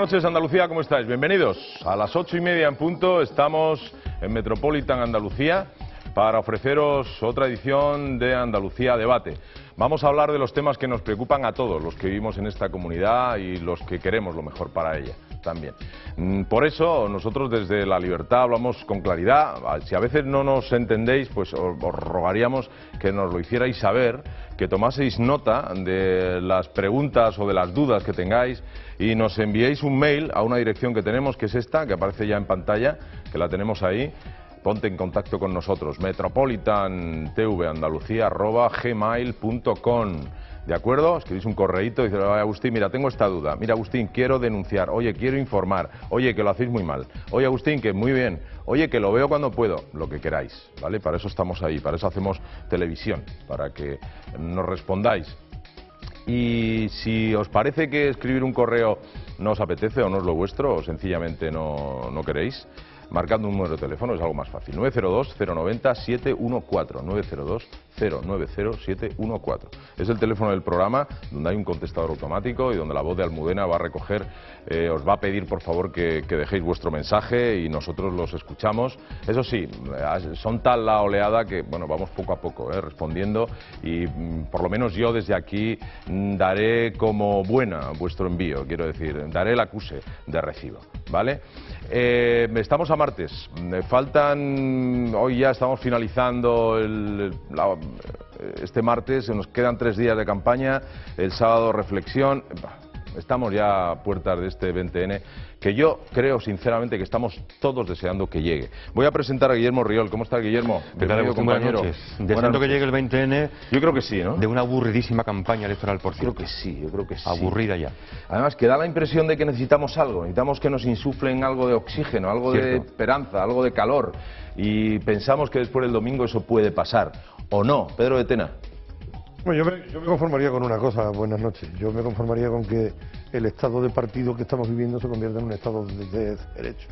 Buenas noches, Andalucía, ¿cómo estáis? Bienvenidos. A las 8:30 en punto estamos en Metropolitan Andalucía para ofreceros otra edición de Andalucía Debate. Vamos a hablar de los temas que nos preocupan a todos los que vivimos en esta comunidad y los que queremos lo mejor para ella también. Por eso nosotros desde La Libertad hablamos con claridad. Si a veces no nos entendéis, pues os rogaríamos que nos lo hicierais saber, que tomaseis nota de las preguntas o de las dudas que tengáis y nos enviéis un mail a una dirección que tenemos, que es esta, que aparece ya en pantalla, que la tenemos ahí. Ponte en contacto con nosotros, metropolitanTVandalucía@gmail.com. ¿De acuerdo? Escribís un correíto y dices, Agustín, mira, tengo esta duda. Mira, Agustín, quiero denunciar. Oye, quiero informar. Oye, que lo hacéis muy mal. Oye, Agustín, que muy bien. Oye, que lo veo cuando puedo. Lo que queráis, ¿vale? Para eso estamos ahí, para eso hacemos televisión, para que nos respondáis. Y si os parece que escribir un correo no os apetece o no es lo vuestro, o sencillamente no queréis, marcando un número de teléfono es algo más fácil. 902-090-714. 902-090-714. Es el teléfono del programa donde hay un contestador automático y donde la voz de Almudena va a recoger, os va a pedir por favor que dejéis vuestro mensaje y nosotros los escuchamos. Eso sí, son tal la oleada que bueno, vamos poco a poco respondiendo y por lo menos yo desde aquí daré como buena vuestro envío, quiero decir, daré el acuse de recibo, ¿vale? Estamos a martes, faltan, hoy ya estamos finalizando este martes, nos quedan 3 días de campaña, el sábado reflexión, estamos ya a puertas de este 20N, que yo creo sinceramente que estamos todos deseando que llegue. Voy a presentar a Guillermo Riol. ¿Cómo estás, Guillermo? Bienvenido, compañero. Buenas noches. Deseando que llegue el 20N. Yo creo que sí, ¿no? De una aburridísima campaña electoral, por cierto. Yo creo que sí. Aburrida ya. Además, que da la impresión de que necesitamos algo. Necesitamos que nos insuflen algo de oxígeno, algo de esperanza, algo de calor. Y pensamos que después del domingo eso puede pasar. ¿O no? Pedro de Tena. Bueno, yo me conformaría con una cosa, buenas noches. Yo me conformaría con que el estado de partido que estamos viviendo se convierta en un estado de derecho.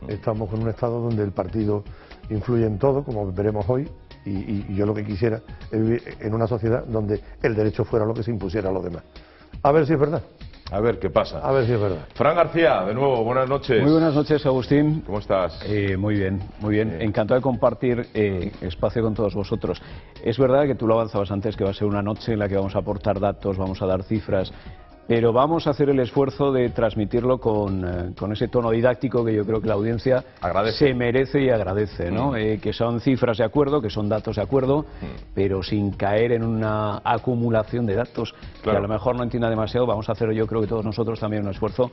Estamos con un estado donde el partido influye en todo, como veremos hoy, y yo lo que quisiera es vivir en una sociedad donde el derecho fuera lo que se impusiera a los demás. A ver si es verdad. A ver qué pasa. A ver si es verdad. Fran García, de nuevo, buenas noches. Muy buenas noches, Agustín. ¿Cómo estás? Muy bien, muy bien. Encantado de compartir espacio con todos vosotros. Es verdad que tú lo avanzabas antes, que va a ser una noche en la que vamos a aportar datos, vamos a dar cifras, pero vamos a hacer el esfuerzo de transmitirlo con ese tono didáctico que yo creo que la audiencia se merece y agradece, ¿no? Que son cifras de acuerdo, que son datos de acuerdo, pero sin caer en una acumulación de datos que a lo mejor no entienda demasiado. Vamos a hacer, yo creo que todos nosotros también, un esfuerzo.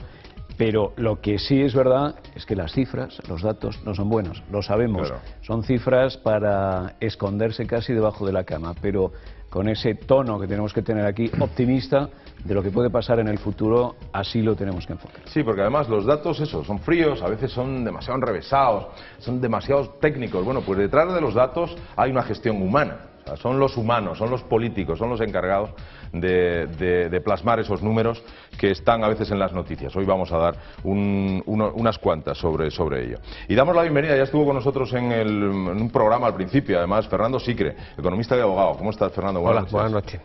Pero lo que sí es verdad es que las cifras, los datos, no son buenos, lo sabemos. Son cifras para esconderse casi debajo de la cama, pero con ese tono que tenemos que tener aquí, optimista, de lo que puede pasar en el futuro, así lo tenemos que enfocar. Sí, porque además los datos, son fríos, a veces son demasiado enrevesados, son demasiado técnicos. Bueno, pues detrás de los datos hay una gestión humana. O sea, son los humanos, son los políticos, son los encargados de plasmar esos números que están a veces en las noticias. Hoy vamos a dar unas cuantas sobre ello. Y damos la bienvenida, ya estuvo con nosotros en un programa al principio, además, Fernando Sicre, economista y abogado. ¿Cómo estás, Fernando? Hola, buenas noches.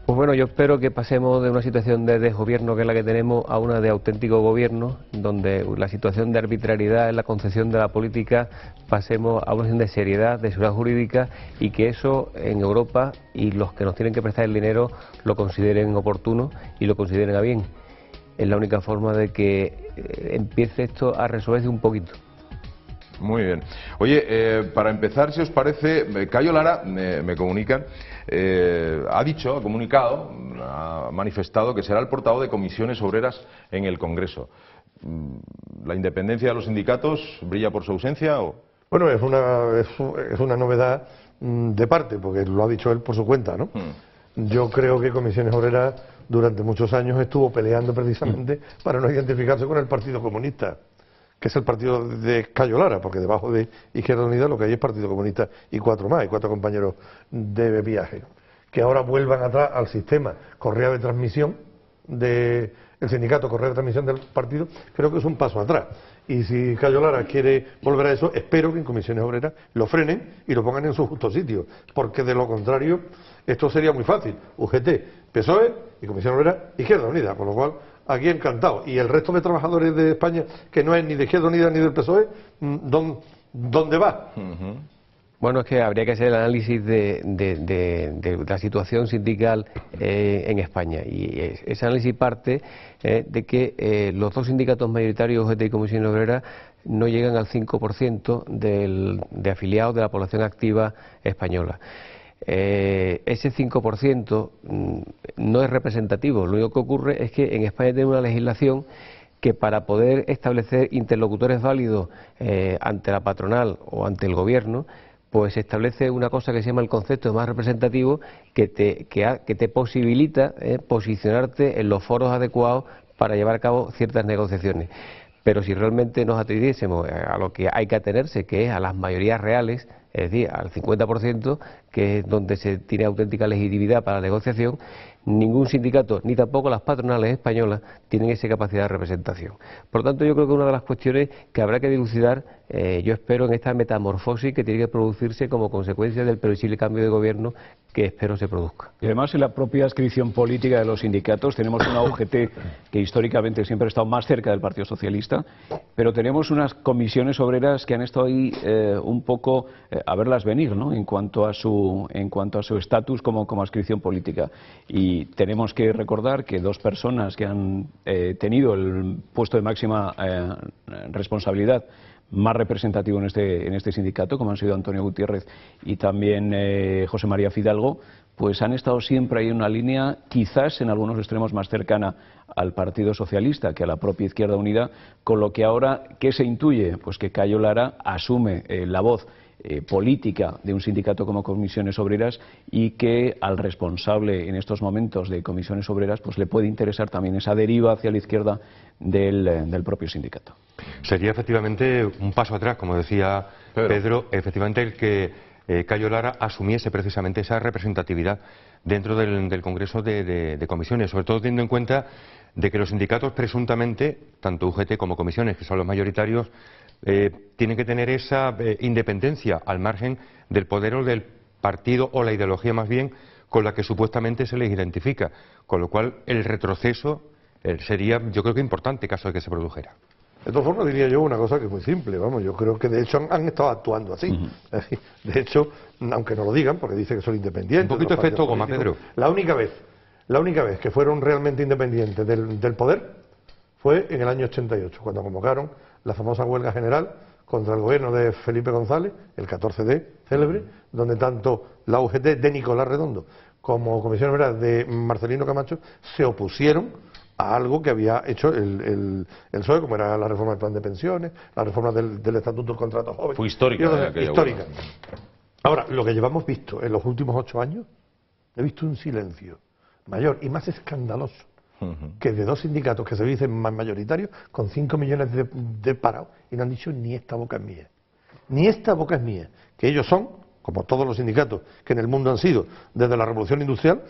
Pues bueno, yo espero que pasemos de una situación de desgobierno, que es la que tenemos, a una de auténtico gobierno, donde la situación de arbitrariedad en la concepción de la política pasemos a una situación de seriedad, de seguridad jurídica, y que eso en Europa y los que nos tienen que prestar el dinero lo consideren oportuno y lo consideren a bien. Es la única forma de que empiece esto a resolverse un poquito. Muy bien. Oye, para empezar, si os parece, Cayo Lara, me comunican, ha comunicado, ha manifestado que será el portavoz de comisiones obreras en el Congreso. ¿La independencia de los sindicatos brilla por su ausencia o...? Bueno, es una novedad de parte, porque lo ha dicho él por su cuenta, ¿no? Yo creo que Comisiones Obreras durante muchos años estuvo peleando precisamente para no identificarse con el Partido Comunista, que es el partido de Cayo Lara, porque debajo de Izquierda Unida lo que hay es Partido Comunista y 4 más, y 4 compañeros de viaje. Que ahora vuelvan atrás al sistema correa de transmisión del sindicato, correa de transmisión del partido, creo que es un paso atrás. Y si Cayo Lara quiere volver a eso, espero que en Comisiones Obreras lo frenen y lo pongan en su justo sitio, porque de lo contrario esto sería muy fácil. UGT, PSOE y Comisiones Obreras, Izquierda Unida, con lo cual aquí encantado. Y el resto de trabajadores de España, que no es ni de Izquierda Unida ni del PSOE, ¿dónde va? Bueno, es que habría que hacer el análisis de la situación sindical en España, y ese análisis parte de que los dos sindicatos mayoritarios, UGT y Comisiones Obreras, no llegan al 5% de afiliados de la población activa española. Ese 5% no es representativo. Lo único que ocurre es que en España tenemos una legislación que, para poder establecer interlocutores válidos ante la patronal o ante el gobierno, pues establece una cosa que se llama el concepto de más representativo, que te posibilita posicionarte en los foros adecuados para llevar a cabo ciertas negociaciones. Pero si realmente nos atendiésemos a lo que hay que atenerse, que es a las mayorías reales, es decir, al 50%, que es donde se tiene auténtica legitimidad para la negociación, ningún sindicato, ni tampoco las patronales españolas, tienen esa capacidad de representación. Por lo tanto, yo creo que una de las cuestiones que habrá que dilucidar, yo espero, en esta metamorfosis que tiene que producirse como consecuencia del previsible cambio de gobierno que espero se produzca. Y además, en la propia adscripción política de los sindicatos tenemos una UGT que históricamente siempre ha estado más cerca del Partido Socialista, pero tenemos unas comisiones obreras que han estado ahí un poco a verlas venir, ¿no?, en cuanto a su estatus como adscripción política. Y tenemos que recordar que dos personas que han tenido el puesto de máxima responsabilidad más representativo en este sindicato, como han sido Antonio Gutiérrez y también José María Fidalgo, pues han estado siempre ahí en una línea, quizás en algunos extremos más cercana al Partido Socialista que a la propia Izquierda Unida, con lo que ahora, ¿qué se intuye? Pues que Cayo Lara asume la voz política de un sindicato como Comisiones Obreras, y que al responsable en estos momentos de Comisiones Obreras pues le puede interesar también esa deriva hacia la izquierda del propio sindicato. Sería efectivamente un paso atrás, como decía Pedro, efectivamente el que Cayo Lara asumiese precisamente esa representatividad dentro del Congreso de Comisiones, sobre todo teniendo en cuenta de que los sindicatos presuntamente, tanto UGT como Comisiones, que son los mayoritarios, tienen que tener esa independencia al margen del poder o del partido, o la ideología más bien, con la que supuestamente se les identifica, con lo cual el retroceso sería, yo creo que importante, caso de que se produjera. De todas formas, diría yo una cosa que es muy simple, vamos, yo creo que de hecho han estado actuando así. De hecho, aunque no lo digan, porque dicen que son independientes. Un poquito efecto goma, Pedro. La única vez que fueron realmente independientes del poder fue en el año 88, cuando convocaron la famosa huelga general contra el gobierno de Felipe González, el 14D célebre, donde tanto la UGT de Nicolás Redondo como Comisión Obrera de Marcelino Camacho se opusieron a algo que había hecho el PSOE, como era la reforma del plan de pensiones, la reforma del Estatuto del Contrato Joven. Fue histórica. Histórica. Ahora, lo que llevamos visto en los últimos 8 años, he visto un silencio mayor y más escandaloso que de dos sindicatos que se dicen más mayoritarios, con 5 millones de parados, y no han dicho ni esta boca es mía. Ni esta boca es mía. Que ellos son, como todos los sindicatos que en el mundo han sido desde la Revolución Industrial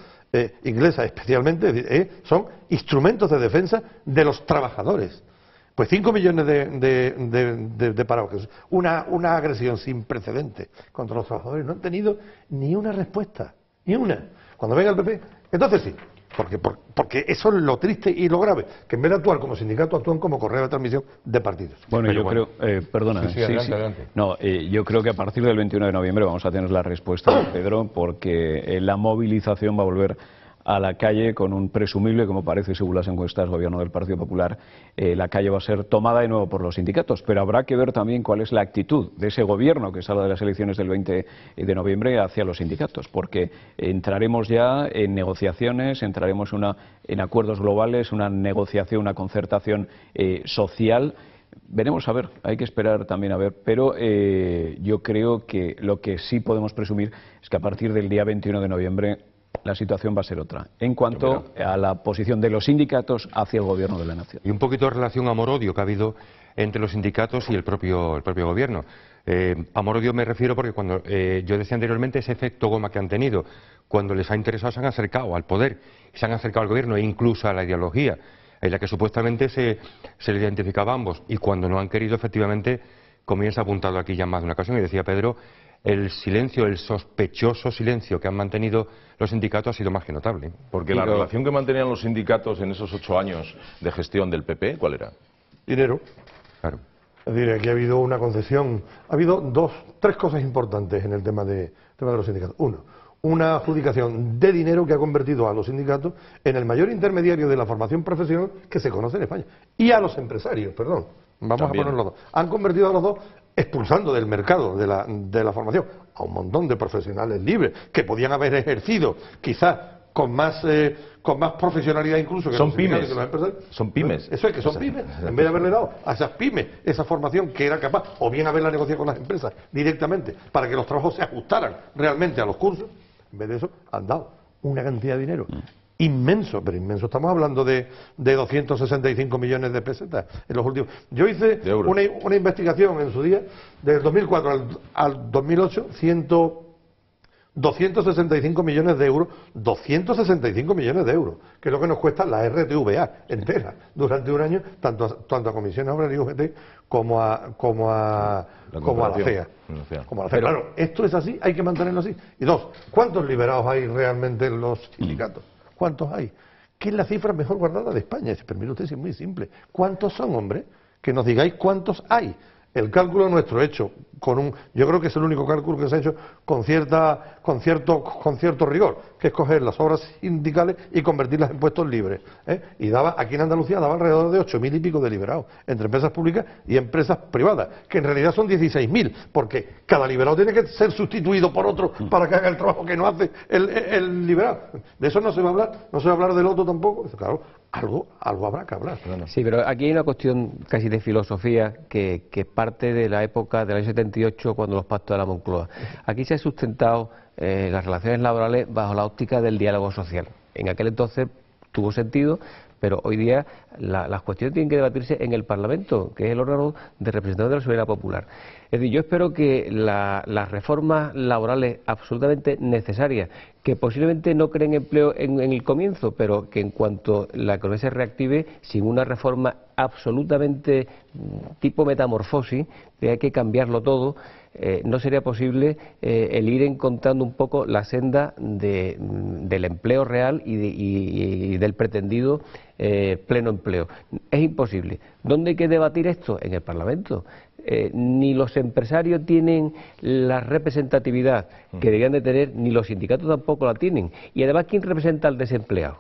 inglesa especialmente, son instrumentos de defensa de los trabajadores. Pues 5 millones de parados, que es una agresión sin precedentes contra los trabajadores, no han tenido ni una respuesta, ni una. Cuando venga el PP, entonces sí. Porque eso es lo triste y lo grave, que en vez de actuar como sindicato actúan como correa de transmisión de partidos. Bueno, yo creo, perdona, sí, adelante. No, yo creo que a partir del 21 de noviembre vamos a tener la respuesta de Pedro, porque la movilización va a volver a la calle con un presumible, como parece según las encuestas, gobierno del Partido Popular. La calle va a ser tomada de nuevo por los sindicatos, pero habrá que ver también cuál es la actitud de ese gobierno que salga de las elecciones del 20 de noviembre hacia los sindicatos, porque entraremos ya en negociaciones, entraremos en acuerdos globales, una negociación, una concertación social. Veremos a ver, hay que esperar también a ver, pero yo creo que lo que sí podemos presumir es que a partir del día 21 de noviembre la situación va a ser otra, en cuanto a la posición de los sindicatos hacia el gobierno de la nación. Y un poquito de relación amor-odio que ha habido entre los sindicatos y el propio gobierno. Amor-odio me refiero porque cuando yo decía anteriormente ese efecto goma que han tenido, cuando les ha interesado se han acercado al poder, se han acercado al gobierno e incluso a la ideología en la que supuestamente se les identificaba a ambos, y cuando no han querido, efectivamente, como bien se ha apuntado aquí ya en más de una ocasión, y decía Pedro, el silencio, el sospechoso silencio que han mantenido los sindicatos ha sido más que notable. Porque la relación que mantenían los sindicatos en esos 8 años de gestión del PP, ¿cuál era? Dinero. Claro. Es decir, aquí ha habido una concesión, ha habido tres cosas importantes en el tema de los sindicatos. Uno, una adjudicación de dinero que ha convertido a los sindicatos en el mayor intermediario de la formación profesional que se conoce en España. Y a los empresarios, perdón, vamos a poner los dos. Han convertido a los dos, expulsando del mercado de la formación a un montón de profesionales libres que podían haber ejercido quizás con más profesionalidad incluso que son los pymes, que los empresarios. Son pymes. Eso es que son pymes. En vez de haberle dado a esas pymes esa formación que era capaz, o bien haberla negociado con las empresas directamente para que los trabajos se ajustaran realmente a los cursos, en vez de eso han dado una cantidad de dinero inmenso, pero inmenso. Estamos hablando de 265 millones de pesetas en los últimos. Yo hice una investigación en su día, del 2004 al 2008, 265 millones de euros, 265 millones de euros, que es lo que nos cuesta la RTVA entera durante un año, tanto a Comisiones Obreras y UGT como a la CEA. Claro, esto es así, hay que mantenerlo así. Y dos, ¿cuántos liberados hay realmente en los sindicatos? ¿Cuántos hay? ¿Qué es la cifra mejor guardada de España? Si permite usted, es muy simple. ¿Cuántos son, hombre? Que nos digáis cuántos hay. El cálculo nuestro hecho yo creo que es el único cálculo que se ha hecho con cierto rigor, que es coger las obras sindicales y convertirlas en puestos libres, y aquí en Andalucía daba alrededor de 8.000 y pico de liberados entre empresas públicas y empresas privadas, que en realidad son 16.000, porque cada liberado tiene que ser sustituido por otro para que haga el trabajo que no hace el liberado. De eso no se va a hablar del otro tampoco. Claro, algo habrá que hablar. Sí, pero aquí hay una cuestión casi de filosofía que parte de la época del año 78, cuando los pactos de la Moncloa. Aquí se ha sustentado las relaciones laborales bajo la óptica del diálogo social. En aquel entonces tuvo sentido, pero hoy día las cuestiones tienen que debatirse en el Parlamento, que es el órgano de representación de la soberanía popular. Es decir, yo espero que las reformas laborales absolutamente necesarias, que posiblemente no creen empleo en el comienzo, pero que en cuanto la economía se reactive, sin una reforma absolutamente tipo metamorfosis, que hay que cambiarlo todo, no sería posible el ir encontrando un poco la senda del empleo real y del pretendido pleno empleo. Es imposible. ¿Dónde hay que debatir esto? En el Parlamento. Ni los empresarios tienen la representatividad que deberían de tener, ni los sindicatos tampoco la tienen. Y además, ¿quién representa al desempleado?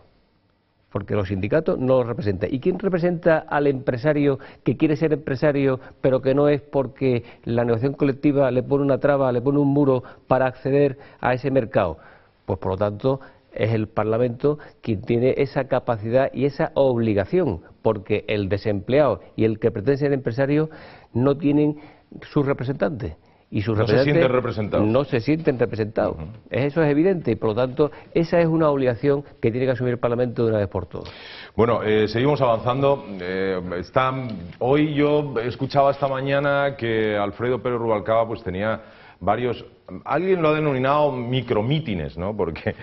Porque los sindicatos no lo representan. ¿Y quién representa al empresario que quiere ser empresario, pero que no es porque la negociación colectiva le pone una traba, le pone un muro para acceder a ese mercado? Pues por lo tanto es el Parlamento quien tiene esa capacidad y esa obligación, porque el desempleado y el que pretende ser empresario no tienen sus representantes. Y sus representantes no se sienten representados. Eso es evidente y por lo tanto esa es una obligación que tiene que asumir el Parlamento de una vez por todas. Bueno, seguimos avanzando. Hoy yo escuchaba esta mañana que Alfredo Pérez Rubalcaba pues tenía varios, alguien lo ha denominado micromítines, ¿no? Porque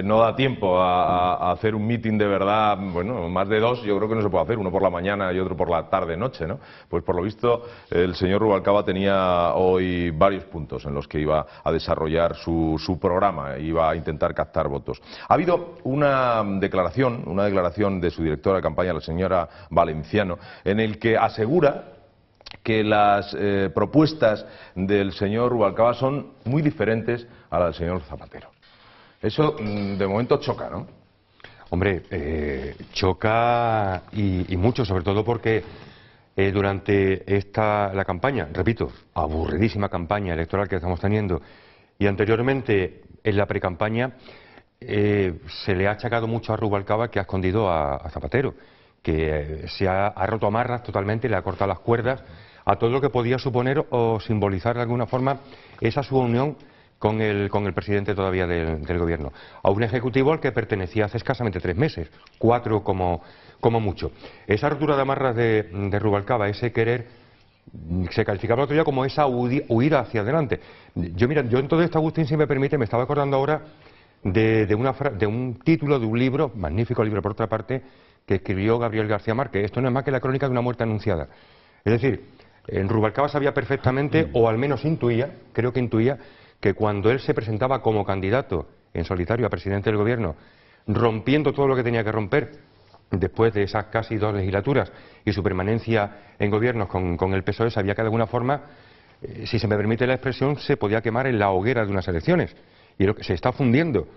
no da tiempo a hacer un mitin de verdad, bueno, más de dos yo creo que no se puede hacer, uno por la mañana y otro por la tarde-noche, ¿no? Pues por lo visto el señor Rubalcaba tenía hoy varios puntos en los que iba a desarrollar su programa, iba a intentar captar votos. Ha habido una declaración de su directora de campaña, la señora Valenciano, en el que asegura que las propuestas del señor Rubalcaba son muy diferentes a las del señor Zapatero. Eso de momento choca, ¿no? Hombre, choca y mucho, sobre todo porque durante la campaña, repito, aburridísima campaña electoral que estamos teniendo, y anteriormente en la precampaña se le ha achacado mucho a Rubalcaba que ha escondido a Zapatero, que se ha roto amarras totalmente, le ha cortado las cuerdas a todo lo que podía suponer o simbolizar de alguna forma esa su unión con el presidente todavía del gobierno, a un ejecutivo al que pertenecía hace escasamente 3 meses, 4 como mucho. Esa rotura de amarras de Rubalcaba, ese querer, se calificaba el otro día como esa huida hacia adelante. Yo en todo esto, Agustín, si me permite, me estaba acordando ahora de un título de un libro, magnífico libro por otra parte, que escribió Gabriel García Márquez. Esto no es más que la crónica de una muerte anunciada. Es decir, Rubalcaba sabía perfectamente, o al menos intuía, creo que intuía, que cuando él se presentaba como candidato en solitario a presidente del gobierno, rompiendo todo lo que tenía que romper, después de esas casi 2 legislaturas y su permanencia en gobiernos con el PSOE, sabía que de alguna forma, si se me permite la expresión, se podía quemar en la hoguera de unas elecciones. Y se está fundiendo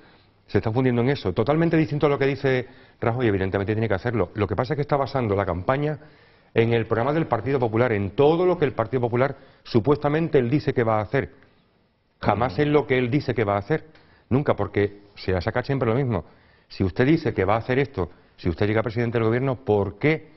en eso. Totalmente distinto a lo que dice Rajoy, evidentemente tiene que hacerlo. Lo que pasa es que está basando la campaña en el programa del Partido Popular, en todo lo que el Partido Popular supuestamente él dice que va a hacer. Jamás en lo que él dice que va a hacer. Nunca, porque se saca siempre lo mismo. Si usted dice que va a hacer esto, si usted llega presidente del gobierno, ¿por qué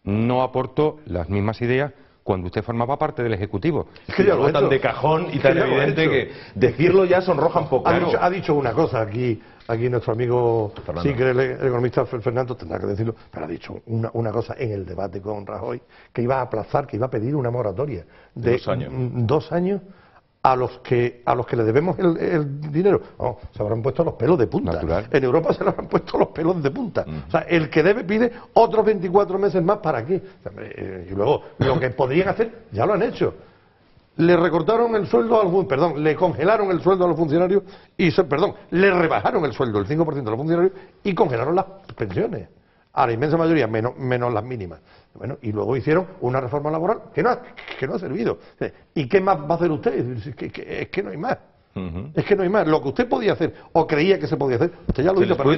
no aportó las mismas ideas cuando usted formaba parte del Ejecutivo? Es que ya lo tan de cajón y tan evidente que decirlo ya sonroja un poco. Ha dicho una cosa aquí nuestro amigo, Fernando. sí que el economista Fernando tendrá que decirlo, pero ha dicho una cosa en el debate con Rajoy, que iba a aplazar, que iba a pedir una moratoria de 2 años. 2 años a los que le debemos el dinero. No, se habrán puesto los pelos de punta. Natural. En Europa se le habrán puesto los pelos de punta. O sea, el que debe pide otros 24 meses más, ¿para qué? Y luego, lo que podrían hacer, ya lo han hecho. Le recortaron el sueldo le congelaron el sueldo a los funcionarios le rebajaron el sueldo, el 5% a los funcionarios y congelaron las pensiones. A la inmensa mayoría, menos las mínimas. Bueno, y luego hicieron una reforma laboral que no ha servido. ¿Y qué más va a hacer usted? Es que no hay más. Es que no hay más. Lo que usted podía hacer, o creía que se podía hacer, usted ya lo hizo, pero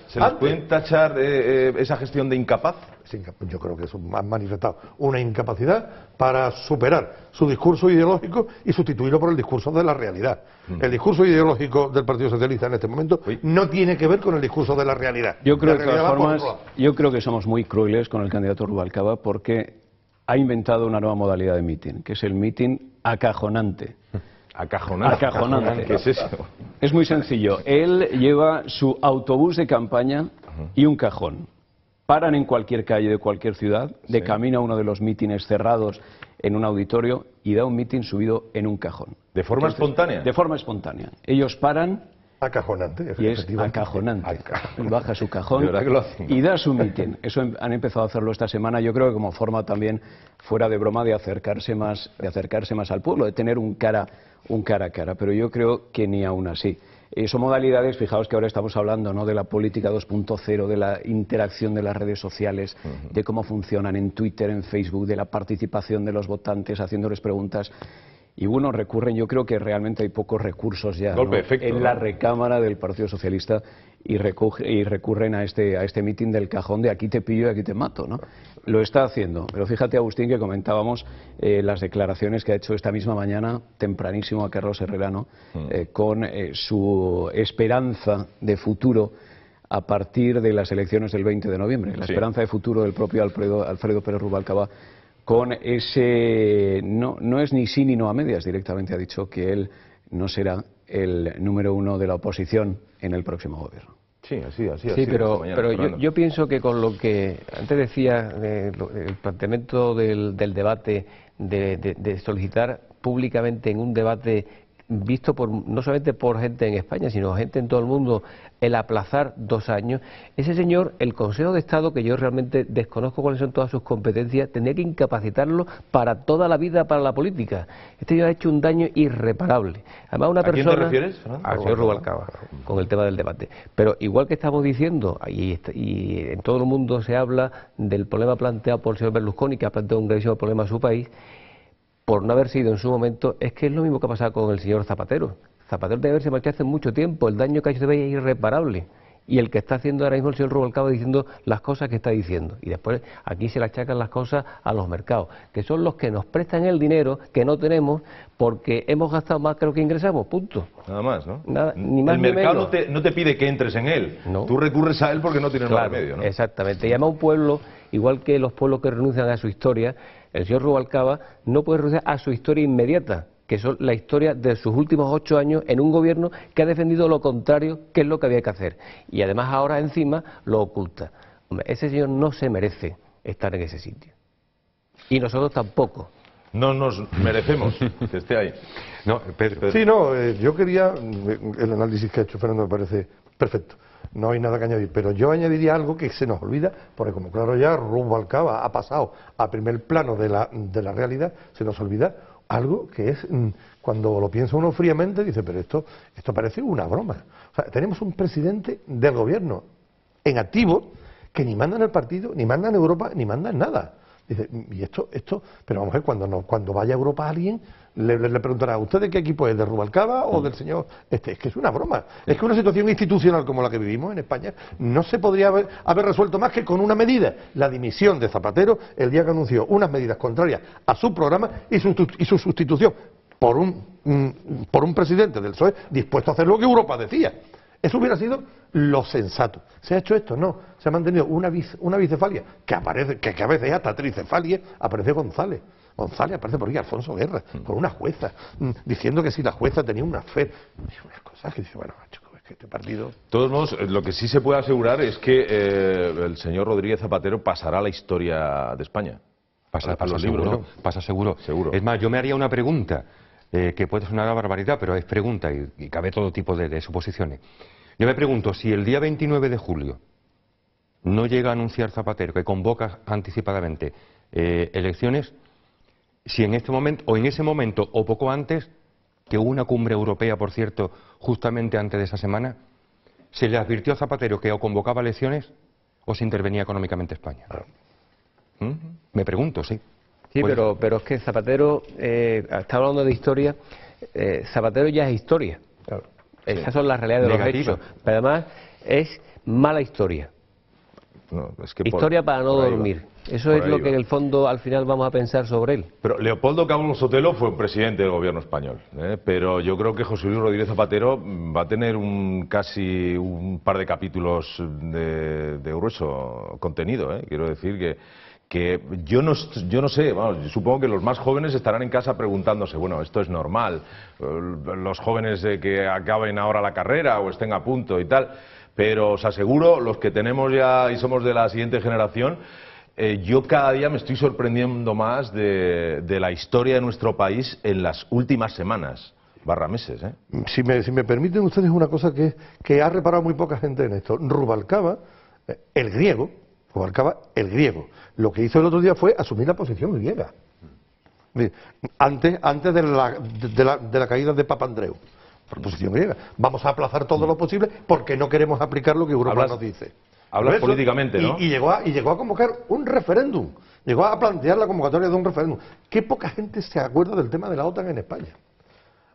¿Se les pueden tachar esa gestión de incapaz? Yo creo que eso han manifestado una incapacidad para superar su discurso ideológico y sustituirlo por el discurso de la realidad. El discurso ideológico del Partido Socialista en este momento no tiene que ver con el discurso de la realidad. Yo creo, de todas formas, que somos muy crueles con el candidato Rubalcaba porque ha inventado una nueva modalidad de mitin, que es el mitin acajonante. Acajonante. ¿Qué es eso? Es muy sencillo. Él lleva su autobús de campaña y un cajón. Paran en cualquier calle de cualquier ciudad, de camino a uno de los mítines cerrados en un auditorio y da un mitin subido en un cajón. ¿De forma espontánea? De forma espontánea. Ellos paran. Acojonante, y es acojonante. Él baja su cajón de verdad que lo hacen. Y da su mitin. Eso han empezado a hacerlo esta semana, yo creo que como forma también, fuera de broma, de acercarse más al pueblo, de tener un cara a cara. Pero yo creo que ni aún así. Son modalidades, fijaos que ahora estamos hablando, ¿no?, de la política 2.0, de la interacción de las redes sociales, de cómo funcionan en Twitter, en Facebook, de la participación de los votantes, haciéndoles preguntas. Y bueno, recurren, yo creo que realmente hay pocos recursos ya, ¿no?, en la recámara del Partido Socialista y recurren a este mitin del cajón de aquí te pillo y aquí te mato, ¿no? Lo está haciendo, pero fíjate, Agustín, que comentábamos las declaraciones que ha hecho esta misma mañana, tempranísimo, a Carlos Herrera, ¿no?, con su esperanza de futuro a partir de las elecciones del 20 de noviembre, la esperanza de futuro del propio Alfredo Pérez Rubalcaba, con ese, no es ni sí ni no a medias, directamente ha dicho que él no será el número 1 de la oposición en el próximo gobierno. Sí, así. Sí, pero yo pienso que con lo que antes decía, el planteamiento del debate, de solicitar públicamente en un debate visto no solamente por gente en España, sino gente en todo el mundo, el aplazar 2 años, ese señor, el Consejo de Estado, que yo realmente desconozco cuáles son todas sus competencias, tendría que incapacitarlo para toda la vida, para la política. Este señor ha hecho un daño irreparable. Además, una persona... ¿A quién te refieres, Fernando? Al señor Rubalcaba, con el tema del debate. Pero igual que estamos diciendo, y en todo el mundo se habla del problema planteado por el señor Berlusconi, que ha planteado un gravísimo problema a su país, por no haber sido en su momento, es que es lo mismo que ha pasado con el señor Zapatero. Zapatero debe haberse marchado hace mucho tiempo, el daño que ha hecho es irreparable. Y el que está haciendo ahora mismo el señor Rubalcaba diciendo las cosas que está diciendo. Y después aquí se le achacan las cosas a los mercados, que son los que nos prestan el dinero que no tenemos porque hemos gastado más que lo que ingresamos, punto. Nada más, ¿no? Nada, ni más el ni mercado menos. no te pide que entres en él. No. Tú recurres a él porque no tienes más Claro, remedio, ¿no? exactamente. Y además un pueblo, igual que los pueblos que renuncian a su historia, el señor Rubalcaba no puede renunciar a su historia inmediata, que son la historia de sus últimos 8 años en un gobierno que ha defendido lo contrario, que es lo que había que hacer. Y además ahora encima lo oculta. Hombre, ese señor no se merece estar en ese sitio. Y nosotros tampoco. No nos merecemos que esté ahí. No, Pedro. Sí, yo quería, el análisis que ha hecho Fernando me parece perfecto. no hay nada que añadir. Pero yo añadiría algo que se nos olvida, porque como claro ya Rubalcaba ha pasado a primer plano de la realidad, se nos olvida algo que es, cuando lo piensa uno fríamente, dice, pero esto parece una broma. O sea, tenemos un presidente del gobierno en activo que ni manda en el partido, ni manda en Europa, ni manda en nada. Dice, y esto, pero vamos a ver, cuando vaya a Europa alguien le preguntará, ¿usted de qué equipo es? ¿De Rubalcaba o del señor? Es que es una broma. Es que una situación institucional como la que vivimos en España no se podría haber resuelto más que con una medida, la dimisión de Zapatero el día que anunció unas medidas contrarias a su programa y su sustitución por un presidente del PSOE dispuesto a hacer lo que Europa decía. Eso hubiera sido lo sensato. ¿Se ha hecho esto? No. Se ha mantenido una bicefalia que a veces es hasta tricefalia. Aparece González. González aparece por aquí, Alfonso Guerra, por una jueza, diciendo que si la jueza tenía una fe. Unas cosas que dice, bueno, chico, es que este partido... De todos modos, lo que sí se puede asegurar es que el señor Rodríguez Zapatero pasará a la historia de España. Pasa seguro. Es más, yo me haría una pregunta, que puede sonar a barbaridad, pero es pregunta y cabe todo tipo de suposiciones. Yo me pregunto, si el día 29 de julio no llega a anunciar Zapatero que convoca anticipadamente elecciones, si en este momento, o en ese momento, o poco antes, que hubo una cumbre europea, por cierto, justamente antes de esa semana, se le advirtió a Zapatero que o convocaba elecciones o se intervenía económicamente España. Me pregunto, sí. Sí, pero es que Zapatero, está hablando de historia, Zapatero ya es historia. Claro. Esas son las realidades de los hechos. Pero además es mala historia. No, es que historia para no dormir. Eso es lo que en el fondo al final vamos a pensar sobre él. Pero Leopoldo Cabo Sotelo fue un presidente del gobierno español, pero yo creo que José Luis Rodríguez Zapatero va a tener casi un par de capítulos de grueso contenido. Quiero decir que yo no sé, vamos, supongo que los más jóvenes estarán en casa preguntándose, bueno, esto es normal, los jóvenes que acaben ahora la carrera o estén a punto y tal, pero os aseguro, los que tenemos ya y somos de la siguiente generación, yo cada día me estoy sorprendiendo más de la historia de nuestro país en las últimas semanas, meses. Si me permiten ustedes una cosa que ha reparado muy poca gente en esto. Rubalcaba, el griego, lo que hizo el otro día fue asumir la posición griega. Antes de la caída de Papandreou. Por posición griega. Vamos a aplazar todo lo posible porque no queremos aplicar lo que Europa nos dice. Hablas políticamente, ¿no? Y llegó a convocar un referéndum. Llegó a plantear la convocatoria de un referéndum. Qué poca gente se acuerda del tema de la OTAN en España.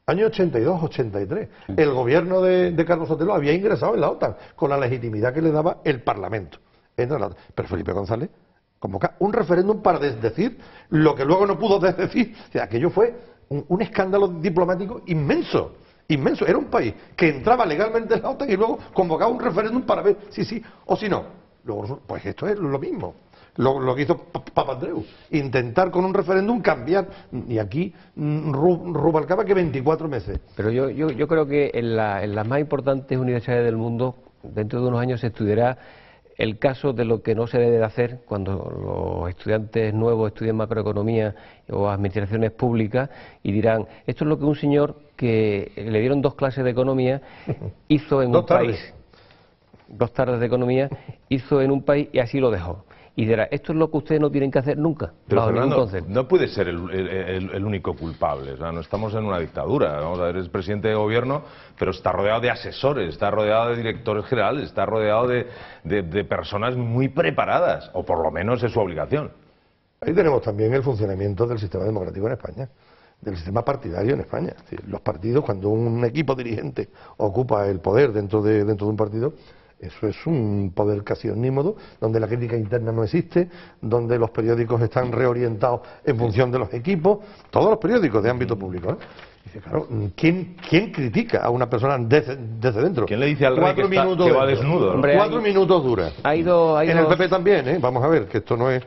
Año 82, 83. El gobierno de Carlos Sotelo había ingresado en la OTAN con la legitimidad que le daba el Parlamento. Pero Felipe González convoca un referéndum para decir lo que luego no pudo decir. O sea, aquello fue un escándalo diplomático inmenso. Inmenso. Era un país que entraba legalmente en la OTAN y luego convocaba un referéndum para ver si sí o si no. Luego, pues esto es lo mismo. Lo que hizo Papandreou. Intentar con un referéndum cambiar. Y aquí Rubalcaba que 24 meses. Pero yo creo que en las más importantes universidades del mundo, dentro de unos años se estudiará el caso de lo que no se debe de hacer cuando los estudiantes nuevos estudien macroeconomía o administraciones públicas y dirán, esto es lo que un señor que le dieron 2 clases de economía hizo en un país. 2 tardes de economía hizo en un país y así lo dejó. Y dirá, esto es lo que ustedes no tienen que hacer nunca. Pero Fernando, no puede ser el único culpable. O sea, no estamos en una dictadura. Vamos a ver, es presidente de gobierno, pero está rodeado de asesores, está rodeado de directores generales, está rodeado de personas muy preparadas, o por lo menos es su obligación. Ahí tenemos también el funcionamiento del sistema democrático en España, del sistema partidario en España. Es decir, los partidos, cuando un equipo dirigente ocupa el poder dentro de un partido, eso es un poder casi omnímodo, donde la crítica interna no existe, donde los periódicos están reorientados en función de los equipos, todos los periódicos de ámbito público. Dice, claro, ¿quién critica a una persona desde dentro? ¿Quién le dice al rey que va desnudo? Hombre, 4 minutos dura. En el PP también, vamos a ver, que esto no es...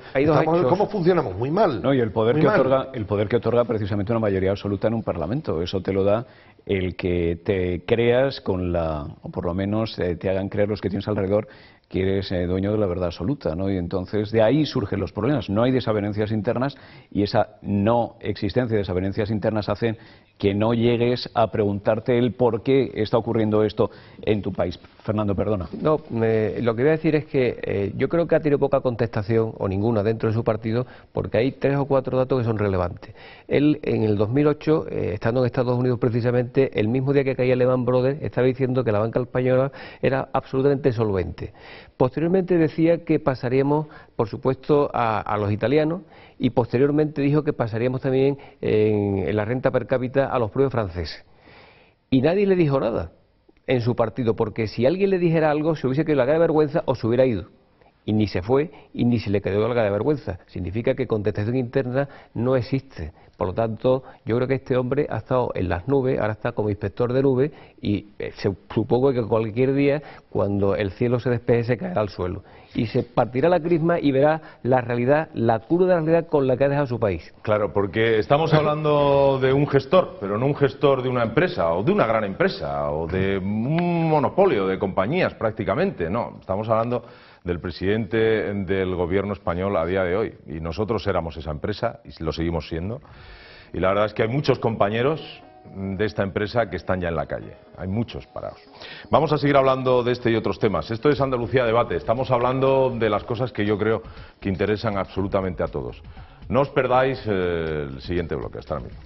¿Cómo funcionamos? Muy mal. No, y el poder que otorga precisamente una mayoría absoluta en un parlamento. Eso te lo da el que te creas o por lo menos te hagan creer los que tienes alrededor que eres dueño de la verdad absoluta, ¿no? Y entonces de ahí surgen los problemas. No hay desavenencias internas y esa no existencia de desavenencias internas hacen que no llegues a preguntarte el por qué está ocurriendo esto en tu país. Fernando, perdona. No, lo que voy a decir es que yo creo que ha tenido poca contestación, o ninguna, dentro de su partido, porque hay 3 o 4 datos que son relevantes. Él, en el 2008, estando en Estados Unidos precisamente, el mismo día que caía Lehman Brothers, estaba diciendo que la banca española era absolutamente solvente. Posteriormente decía que pasaríamos, por supuesto, a los italianos, y posteriormente dijo que pasaríamos también en la renta per cápita a los propios franceses. Y nadie le dijo nada en su partido, porque si alguien le dijera algo, se hubiese quedado la cara de vergüenza o se hubiera ido. Y ni se fue y ni se le quedó la cara de vergüenza. Significa que contestación interna no existe. Por lo tanto, yo creo que este hombre ha estado en las nubes, ahora está como inspector de nubes y supongo que cualquier día, cuando el cielo se despeje, se caerá al suelo. Y se partirá la crisma y verá la realidad, la cruda de la realidad con la que ha dejado su país. Claro, porque estamos hablando de un gestor, pero no un gestor de una empresa, o de una gran empresa, o de un monopolio de compañías prácticamente, no. Estamos hablando del presidente del gobierno español a día de hoy. Y nosotros éramos esa empresa, y lo seguimos siendo. Y la verdad es que hay muchos compañeros de esta empresa que están ya en la calle. Hay muchos parados. Vamos a seguir hablando de este y otros temas. Esto es Andalucía Debate. Estamos hablando de las cosas que yo creo que interesan absolutamente a todos. No os perdáis el siguiente bloque. Hasta ahora mismo.